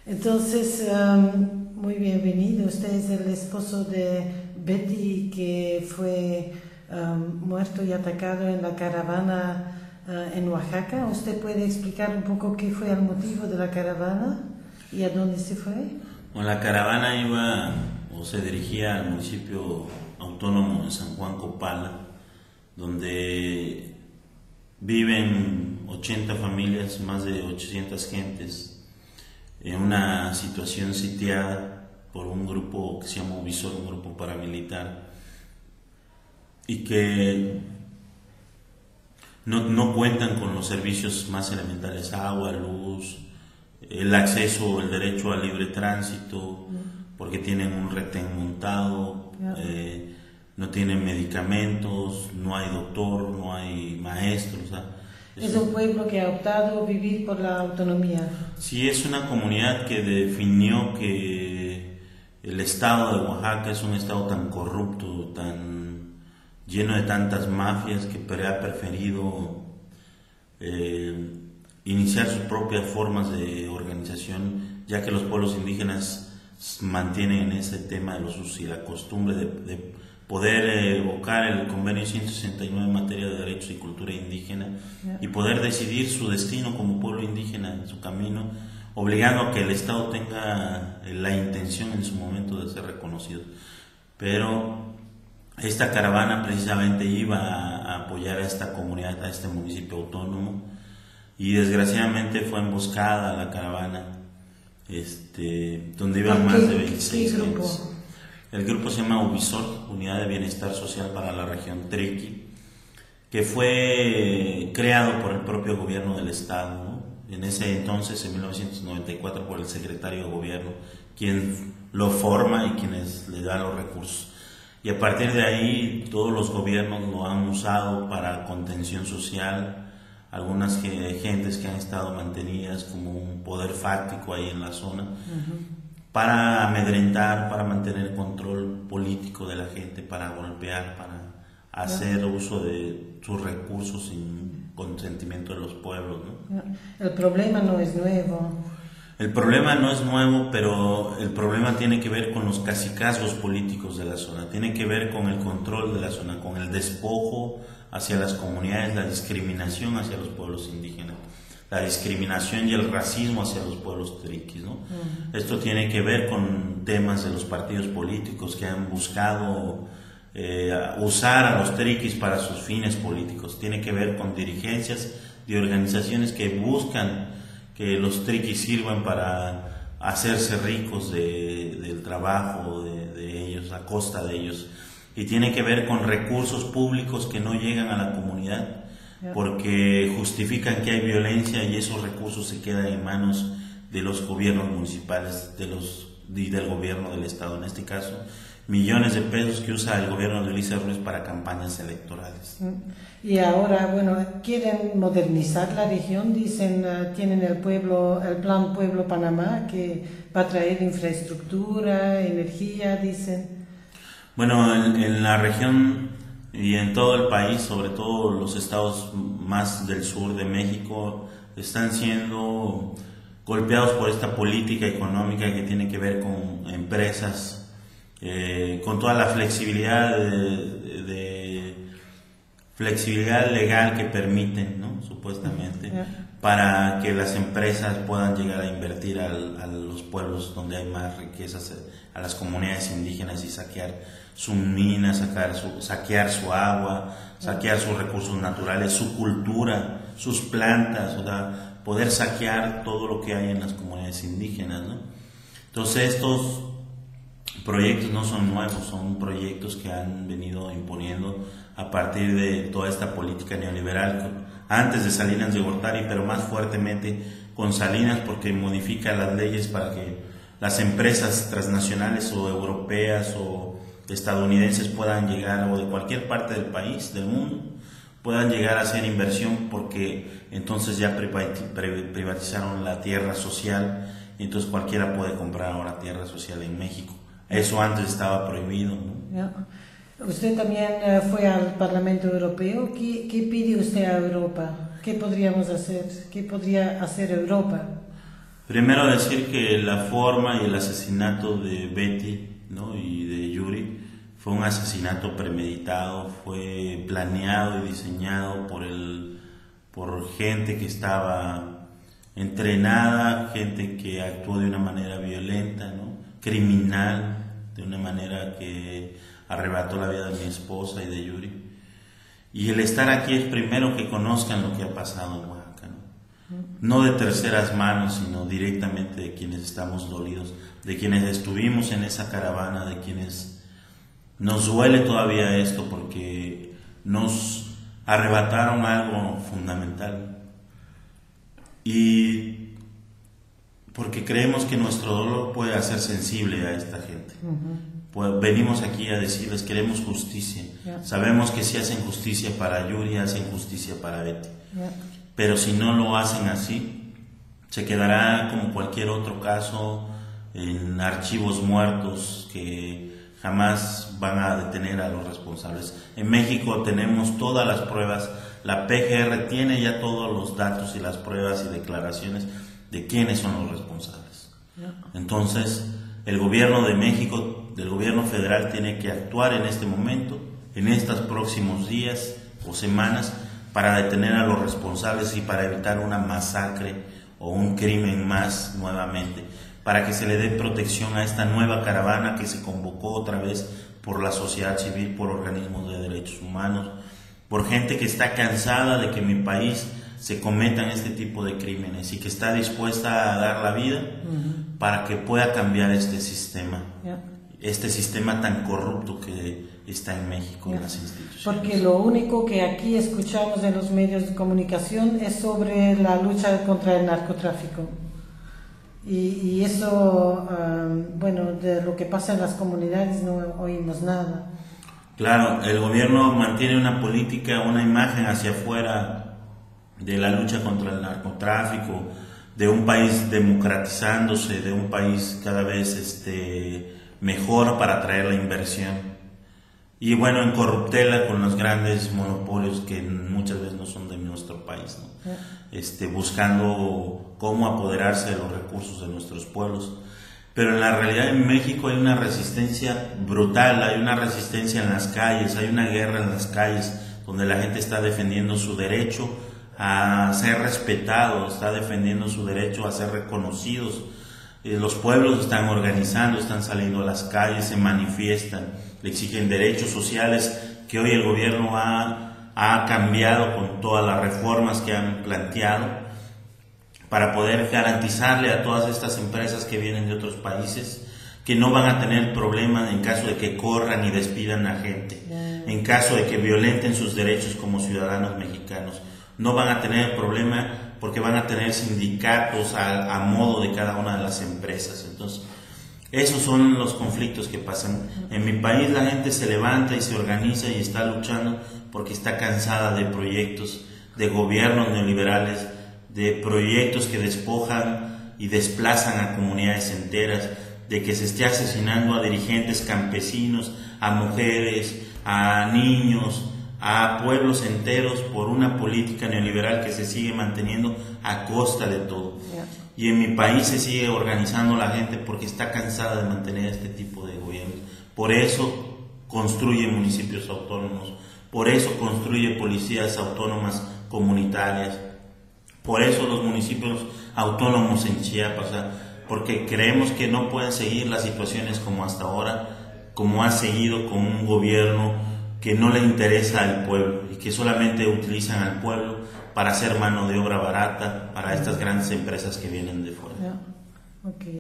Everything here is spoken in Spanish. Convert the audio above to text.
Entonces, muy bienvenido. Usted es el esposo de Betty, que fue muerto y atacado en la caravana en Oaxaca. ¿Usted puede explicar un poco qué fue el motivo de la caravana y a dónde se fue? Bueno, la caravana iba o se dirigía al municipio autónomo de San Juan Copala, donde viven 80 familias, más de 800 gentes, en una situación sitiada por un grupo que se llama Uvisor, un grupo paramilitar, y que no cuentan con los servicios más elementales: agua, luz, el acceso, el derecho al libre tránsito, porque tienen un retén montado, no tienen medicamentos, no hay doctor, no hay maestros. Es un pueblo que ha optado vivir por la autonomía. Sí, es una comunidad que definió que el estado de Oaxaca es un estado tan corrupto, tan lleno de tantas mafias, que ha preferido iniciar sus propias formas de organización, ya que los pueblos indígenas mantienen ese tema de los usos y la costumbre de poder evocar el convenio 169 en materia de derechos y cultura indígena y poder decidir su destino como pueblo indígena en su camino, obligando a que el Estado tenga la intención en su momento de ser reconocido. Pero esta caravana precisamente iba a apoyar a esta comunidad, a este municipio autónomo, y desgraciadamente fue emboscada la caravana, donde iban más de 26 gentes. El grupo se llama Uvisor, Unidad de Bienestar Social para la Región Triqui, que fue creado por el propio gobierno del estado, ¿no? En ese entonces, en 1994, por el secretario de gobierno, quien lo forma y quienes le dan los recursos. Y a partir de ahí todos los gobiernos lo han usado para contención social, algunas gentes que han estado mantenidas como un poder fáctico ahí en la zona, para amedrentar, para mantener control político de la gente, para golpear, para hacer uso de sus recursos sin consentimiento de los pueblos, ¿no? El problema no es nuevo. El problema no es nuevo, pero el problema tiene que ver con los cacicazgos políticos de la zona, tiene que ver con el control de la zona, con el despojo hacia las comunidades, la discriminación hacia los pueblos indígenas, la discriminación y el racismo hacia los pueblos triquis, ¿no? Esto tiene que ver con temas de los partidos políticos que han buscado usar a los triquis para sus fines políticos, tiene que ver con dirigencias de organizaciones que buscan que los triquis sirvan para hacerse ricos del trabajo de ellos, a costa de ellos, y tiene que ver con recursos públicos que no llegan a la comunidad, porque justifican que hay violencia y esos recursos se quedan en manos de los gobiernos municipales y del gobierno del estado. En este caso, millones de pesos que usa el gobierno de Ulises Ruiz para campañas electorales. Y ahora, bueno, quieren modernizar la región, dicen, tienen el plan Pueblo Panamá, que va a traer infraestructura, energía, dicen. Bueno, en la región y en todo el país, sobre todo los estados más del sur de México, están siendo golpeados por esta política económica que tiene que ver con empresas, con toda la flexibilidad flexibilidad legal que permiten, ¿no? Supuestamente, para que las empresas puedan llegar a invertir a los pueblos donde hay más riquezas, a las comunidades indígenas, y saquear su mina, saquear su agua, saquear sus recursos naturales, su cultura, sus plantas, o sea, poder saquear todo lo que hay en las comunidades indígenas, ¿no? Entonces estos proyectos no son nuevos, son proyectos que han venido imponiendo a partir de toda esta política neoliberal, antes de Salinas de Gortari, pero más fuertemente con Salinas, porque modifica las leyes para que las empresas transnacionales o europeas o estadounidenses puedan llegar, o de cualquier parte del país, del mundo, puedan llegar a hacer inversión, porque entonces ya privatizaron la tierra social, y entonces cualquiera puede comprar ahora tierra social en México. Eso antes estaba prohibido, ¿no? Usted también fue al Parlamento Europeo. ¿Qué pide usted a Europa? ¿Qué podríamos hacer? ¿Qué podría hacer Europa? Primero decir que la forma y el asesinato de Betty, ¿no?, y de Yuri fue un asesinato premeditado, fue planeado y diseñado por gente que estaba entrenada, gente que actuó de una manera violenta, ¿no?, criminal, de una manera que arrebató la vida de mi esposa y de Yuri. Y el estar aquí es primero que conozcan lo que ha pasado en Oaxaca, no de terceras manos, sino directamente de quienes estamos dolidos, de quienes estuvimos en esa caravana, de quienes nos duele todavía esto porque nos arrebataron algo fundamental y porque creemos que nuestro dolor puede hacer sensible a esta gente. Pues venimos aquí a decirles: queremos justicia. Sabemos que si hacen justicia para Yuri, hacen justicia para Betty. Pero si no lo hacen así, se quedará como cualquier otro caso en archivos muertos que jamás van a detener a los responsables. En México tenemos todas las pruebas, la PGR tiene ya todos los datos y las pruebas y declaraciones de quiénes son los responsables. Entonces, el gobierno de México, el gobierno federal, tiene que actuar en este momento, en estos próximos días o semanas, para detener a los responsables y para evitar una masacre o un crimen más nuevamente, para que se le dé protección a esta nueva caravana que se convocó otra vez por la sociedad civil, por organismos de derechos humanos, por gente que está cansada de que en mi país se cometan este tipo de crímenes y que está dispuesta a dar la vida para que pueda cambiar este sistema tan corrupto que está en México, en las instituciones. Porque lo único que aquí escuchamos en los medios de comunicación es sobre la lucha contra el narcotráfico. Y eso, bueno, de lo que pasa en las comunidades no oímos nada. Claro, el gobierno mantiene una política, una imagen hacia afuera de la lucha contra el narcotráfico, de un país democratizándose, de un país cada vez mejor para atraer la inversión. Y bueno, en corruptela con los grandes monopolios que muchas veces no son de nuestro país, ¿no? Buscando cómo apoderarse de los recursos de nuestros pueblos. Pero en la realidad en México hay una resistencia brutal, hay una resistencia en las calles, hay una guerra en las calles donde la gente está defendiendo su derecho a ser respetados, está defendiendo su derecho a ser reconocidos. Los pueblos están organizando, están saliendo a las calles, se manifiestan, le exigen derechos sociales que hoy el gobierno ha cambiado con todas las reformas que han planteado para poder garantizarle a todas estas empresas que vienen de otros países que no van a tener problemas en caso de que corran y despidan a gente, en caso de que violenten sus derechos como ciudadanos mexicanos. No van a tener problema porque van a tener sindicatos a modo de cada una de las empresas. Entonces, esos son los conflictos que pasan. En mi país la gente se levanta y se organiza y está luchando porque está cansada de proyectos de gobiernos neoliberales, de proyectos que despojan y desplazan a comunidades enteras, de que se esté asesinando a dirigentes campesinos, a mujeres, a niños, a pueblos enteros por una política neoliberal que se sigue manteniendo a costa de todo. Y en mi país se sigue organizando la gente porque está cansada de mantener este tipo de gobiernos. Por eso construye municipios autónomos, por eso construye policías autónomas comunitarias, por eso los municipios autónomos en Chiapas, porque creemos que no pueden seguir las situaciones como hasta ahora, como ha seguido con un gobierno que no le interesa al pueblo y que solamente utilizan al pueblo para hacer mano de obra barata para estas grandes empresas que vienen de fuera.